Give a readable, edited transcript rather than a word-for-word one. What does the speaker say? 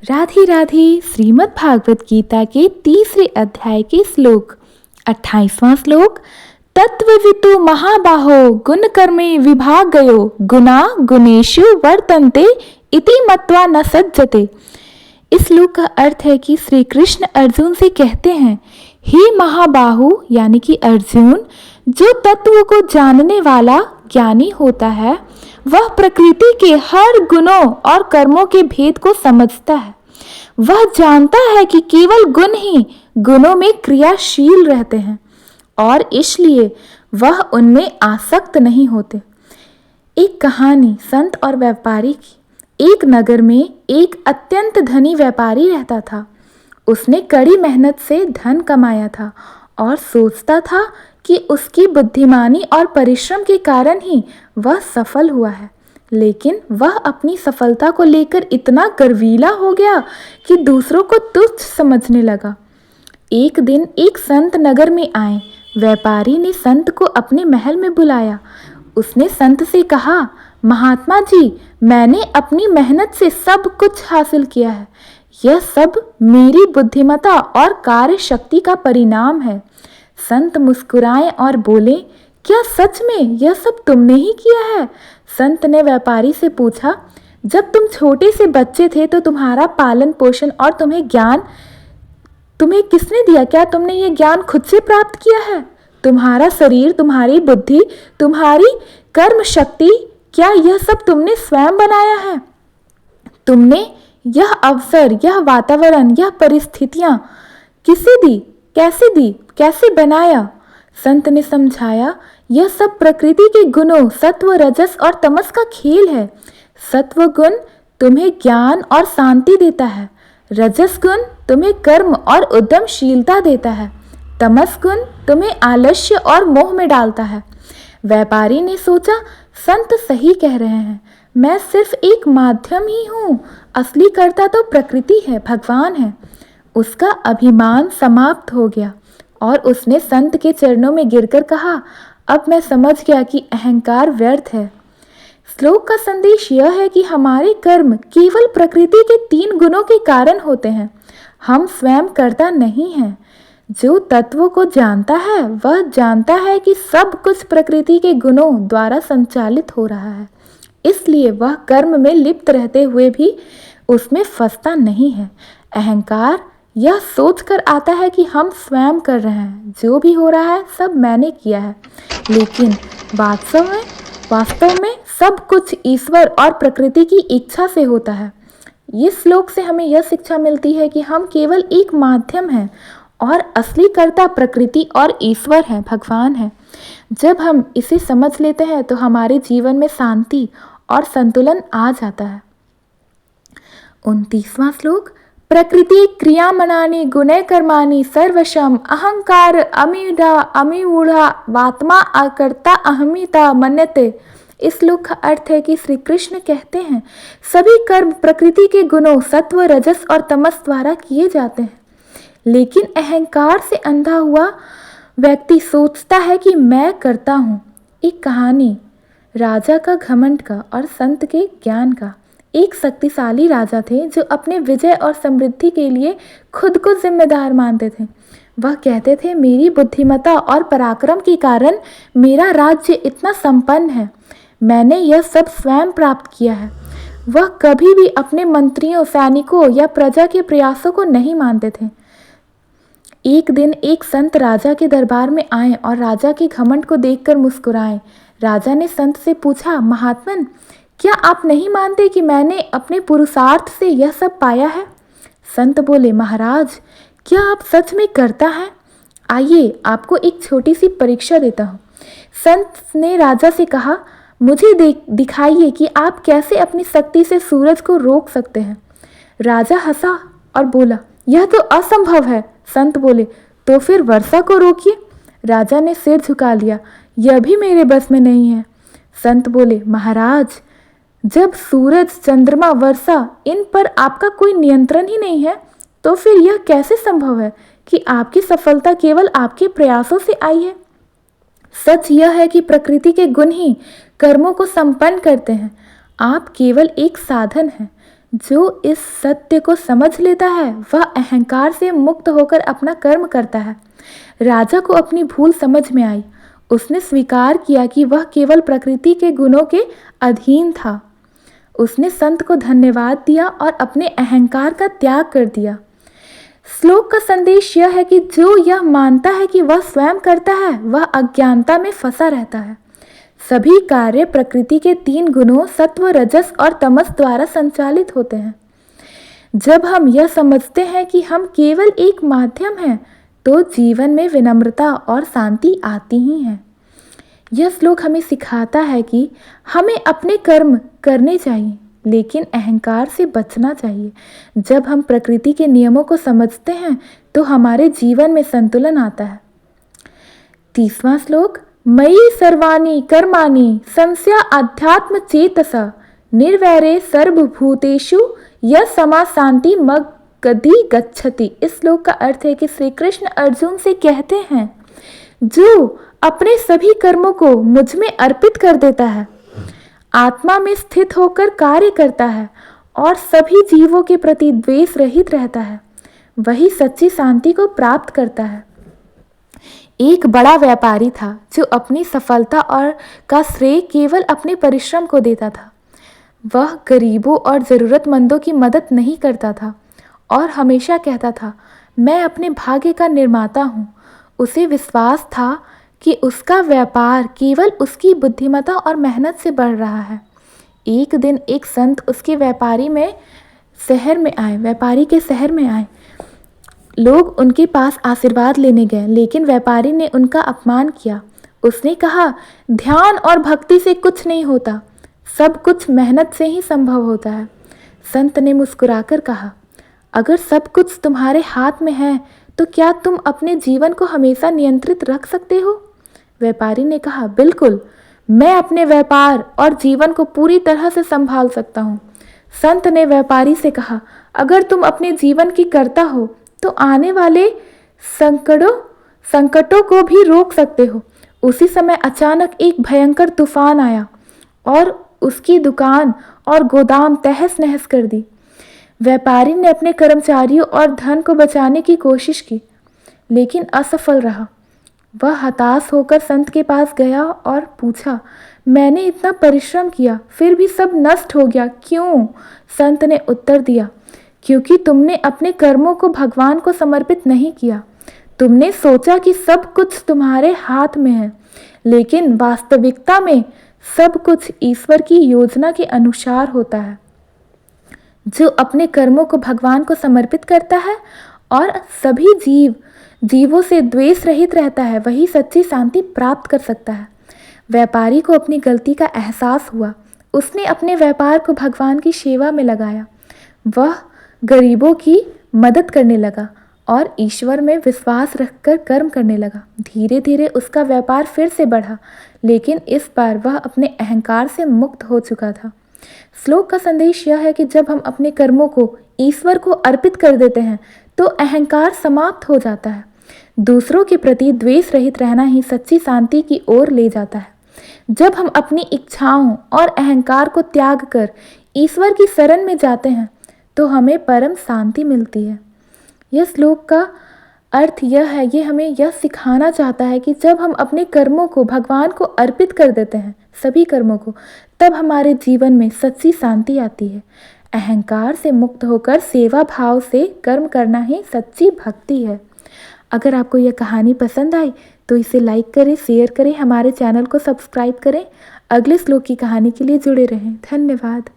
राधे राधे। श्रीमद् भागवत गीता के तीसरे अध्याय के श्लोक 28वां श्लोक। तत्ववितु महाबाहो गुण कर्मे विभाग गयो गुना गुणेषु वर्तन्ते इति मत्वा न सज्जते। इस श्लोक का अर्थ है कि श्री कृष्ण अर्जुन से कहते हैं, हे महाबाहु यानी कि अर्जुन, जो तत्व को जानने वाला ज्ञानी होता है वह प्रकृति के हर गुणों और कर्मों के भेद को समझता है। वह जानता है कि केवल गुण ही गुणों में क्रियाशील रहते हैं और इसलिए वह उनमें आसक्त नहीं होते। एक कहानी संत और व्यापारी की। एक नगर में एक अत्यंत धनी व्यापारी रहता था। उसने कड़ी मेहनत से धन कमाया था और सोचता था कि उसकी बुद्धिमानी और परिश्रम के कारण ही वह सफल हुआ है। लेकिन वह अपनी सफलता को लेकर इतना गर्वीला हो गया कि दूसरों को तुच्छ समझने लगा। एक दिन एक संत नगर में आए। व्यापारी ने संत को अपने महल में बुलाया। उसने संत से कहा, महात्मा जी, मैंने अपनी मेहनत से सब कुछ हासिल किया है। यह सब मेरी बुद्धिमत्ता और कार्य शक्ति का परिणाम है। संत मुस्कुराए और बोले, क्या सच में यह सब तुमने ही किया है? संत ने व्यापारी से पूछा, जब तुम छोटे से बच्चे थे तो तुम्हारा पालन पोषण और तुम्हें किसने दिया? क्या तुमने ये ज्ञान खुद से प्राप्त किया है? तुम्हारा शरीर, तुम्हारी बुद्धि, तुम्हारी कर्म शक्ति, क्या यह सब तुमने स्वयं बनाया है? तुमने यह अवसर, यह वातावरण, यह परिस्थितियां किसे दी? कैसे दी? कैसे बनाया? संत ने समझाया, यह सब प्रकृति के गुणों सत्व, रजस और तमस का खेल है। सत्व गुण तुम्हें ज्ञान और शांति देता है। रजस गुण तुम्हें कर्म और उद्यमशीलता देता है। तमस गुण तुम्हें आलस्य और मोह में डालता है। व्यापारी ने सोचा, संत सही कह रहे हैं। मैं सिर्फ एक माध्यम ही हूँ। असली कर्ता तो प्रकृति है, भगवान है। उसका अभिमान समाप्त हो गया और उसने संत के चरणों में गिरकर कहा, अब मैं समझ गया कि अहंकार व्यर्थ है। श्लोक का संदेश यह है कि हमारे कर्म केवल प्रकृति के 3 गुणों के कारण होते हैं। हम स्वयं कर्ता नहीं हैं। जो तत्वों को जानता है वह जानता है कि सब कुछ प्रकृति के गुणों द्वारा संचालित हो रहा है। इसलिए वह कर्म में लिप्त रहते हुए भी उसमें फंसता नहीं है। अहंकार यह सोचकर आता है कि हम स्वयं कर रहे हैं, जो भी हो रहा है सब मैंने किया है। लेकिन वास्तव में सब कुछ ईश्वर और प्रकृति की इच्छा से होता है। इस श्लोक से हमें यह शिक्षा मिलती है कि हम केवल एक माध्यम हैं और असली कर्ता प्रकृति और ईश्वर है, भगवान है। जब हम इसे समझ लेते हैं तो हमारे जीवन में शांति और संतुलन आ जाता है। 29वां श्लोक। प्रकृति क्रियामनानि गुणे कर्माणि सर्वशम अहंकार अमिमूढ़ा वात्मा अकर्ता अहमिता मन्यते। इस श्लोक का अर्थ है कि श्री कृष्ण कहते हैं, सभी कर्म प्रकृति के गुणों सत्व, रजस और तमस द्वारा किए जाते हैं। लेकिन अहंकार से अंधा हुआ व्यक्ति सोचता है कि मैं करता हूँ। एक कहानी राजा का घमंड का और संत के ज्ञान का। एक शक्तिशाली राजा थे जो अपने विजय और समृद्धि के लिए खुद को जिम्मेदार मानते थे। वह कहते थे, मेरी बुद्धिमत्ता और पराक्रम के कारण मेरा राज्य इतना संपन्न है। मैंने यह सब स्वयं प्राप्त किया है। वह कभी भी अपने मंत्रियों, सैनिकों या प्रजा के प्रयासों को नहीं मानते थे। एक दिन एक संत राजा के दरबार में आए और राजा के घमंड को देखकर मुस्कुराए। राजा ने संत से पूछा, महात्मन, क्या आप नहीं मानते कि मैंने अपने पुरुषार्थ से यह सब पाया है? संत बोले, महाराज, क्या आप सच में करता है? आइए आपको एक छोटी सी परीक्षा देता हूँ। संत ने राजा से कहा, मुझे दिखाइए कि आप कैसे अपनी शक्ति से सूरज को रोक सकते हैं। राजा हंसा और बोला, यह तो असंभव है। संत बोले, तो फिर वर्षा को रोकिए। राजा ने सिर झुका लिया, यह भी मेरे बस में नहीं है। संत बोले, महाराज, जब सूरज, चंद्रमा, वर्षा, इन पर आपका कोई नियंत्रण ही नहीं है, तो फिर यह कैसे संभव है कि आपकी सफलता केवल आपके प्रयासों से आई है? सच यह है कि प्रकृति के गुण ही कर्मों को संपन्न करते हैं। आप केवल एक साधन हैं जो इस सत्य को समझ लेता है वह अहंकार से मुक्त होकर अपना कर्म करता है। राजा को अपनी भूल समझ में आई। उसने स्वीकार किया कि वह केवल प्रकृति के गुणों के अधीन था। उसने संत को धन्यवाद दिया और अपने अहंकार का त्याग कर दिया। श्लोक का संदेश यह है कि जो यह मानता है कि वह स्वयं करता है वह अज्ञानता में फंसा रहता है। सभी कार्य प्रकृति के 3 गुणों सत्व, रजस और तमस द्वारा संचालित होते हैं। जब हम यह समझते हैं कि हम केवल एक माध्यम हैं तो जीवन में विनम्रता और शांति आती ही है। यह श्लोक हमें सिखाता है कि हमें अपने कर्म करने चाहिए लेकिन अहंकार से बचना चाहिए। जब हम प्रकृति के नियमों को समझते हैं तो हमारे जीवन में संतुलन आता है। 30वां श्लोक, मयि सर्वाणि कर्माणि संस्या अध्यात्म चेतसा निर्वैरे सर्वभूतेषु यह समा शांति मगधि गच्छति। इस श्लोक का अर्थ है कि श्री कृष्ण अर्जुन से कहते हैं, जो अपने सभी कर्मों को मुझ में अर्पित कर देता है, आत्मा में स्थित होकर कार्य करता है और सभी जीवों के प्रति द्वेष रहित रहता है, वही सच्ची शांति को प्राप्त करता है। एक बड़ा व्यापारी था जो अपनी सफलता और का श्रेय केवल अपने परिश्रम को देता था। वह गरीबों और ज़रूरतमंदों की मदद नहीं करता था और हमेशा कहता था, मैं अपने भाग्य का निर्माता हूँ। उसे विश्वास था कि उसका व्यापार केवल उसकी बुद्धिमत्ता और मेहनत से बढ़ रहा है। एक दिन एक संत उसके व्यापारी के शहर में आए। लोग उनके पास आशीर्वाद लेने गए लेकिन व्यापारी ने उनका अपमान किया। उसने कहा, ध्यान और भक्ति से कुछ नहीं होता, सब कुछ मेहनत से ही संभव होता है। संत ने मुस्कुराकर कहा, अगर सब कुछ तुम्हारे हाथ में है तो क्या तुम अपने जीवन को हमेशा नियंत्रित रख सकते हो? व्यापारी ने कहा, बिल्कुल, मैं अपने व्यापार और जीवन को पूरी तरह से संभाल सकता हूँ। संत ने व्यापारी से कहा, अगर तुम अपने जीवन की कर्ता हो तो आने वाले संकटों को भी रोक सकते हो। उसी समय अचानक एक भयंकर तूफान आया और उसकी दुकान और गोदाम तहस नहस कर दी। व्यापारी ने अपने कर्मचारियों और धन को बचाने की कोशिश की लेकिन असफल रहा। वह हताश होकर संत के पास गया और पूछा, मैंने इतना परिश्रम किया फिर भी सब नष्ट हो गया, क्यों? संत ने उत्तर दिया, क्योंकि तुमने अपने कर्मों को भगवान को समर्पित नहीं किया। तुमने सोचा कि सब कुछ तुम्हारे हाथ में है, लेकिन वास्तविकता में सब कुछ ईश्वर की योजना के अनुसार होता है। जो अपने कर्मों को भगवान को समर्पित करता है और सभी जीवों से द्वेष रहित रहता है, वही सच्ची शांति प्राप्त कर सकता है। व्यापारी को अपनी गलती का एहसास हुआ। उसने अपने व्यापार को भगवान की सेवा में लगाया। वह गरीबों की मदद करने लगा और ईश्वर में विश्वास रखकर कर्म करने लगा। धीरे धीरे उसका व्यापार फिर से बढ़ा, लेकिन इस बार वह अपने अहंकार से मुक्त हो चुका था। श्लोक का संदेश यह है कि जब हम अपने कर्मों को ईश्वर को अर्पित कर देते हैं तो अहंकार समाप्त हो जाता है। दूसरों के प्रति द्वेष रहित रहना ही सच्ची शांति की ओर ले जाता है। जब हम अपनी इच्छाओं और अहंकार को त्याग कर ईश्वर की शरण में जाते हैं तो हमें परम शांति मिलती है। यह श्लोक का अर्थ यह है, ये हमें यह सिखाना चाहता है कि जब हम अपने कर्मों को भगवान को अर्पित कर देते हैं, सभी कर्मों को, तब हमारे जीवन में सच्ची शांति आती है। अहंकार से मुक्त होकर सेवा भाव से कर्म करना ही सच्ची भक्ति है। अगर आपको यह कहानी पसंद आई तो इसे लाइक करें, शेयर करें, हमारे चैनल को सब्सक्राइब करें। अगले श्लोक की कहानी के लिए जुड़े रहें। धन्यवाद।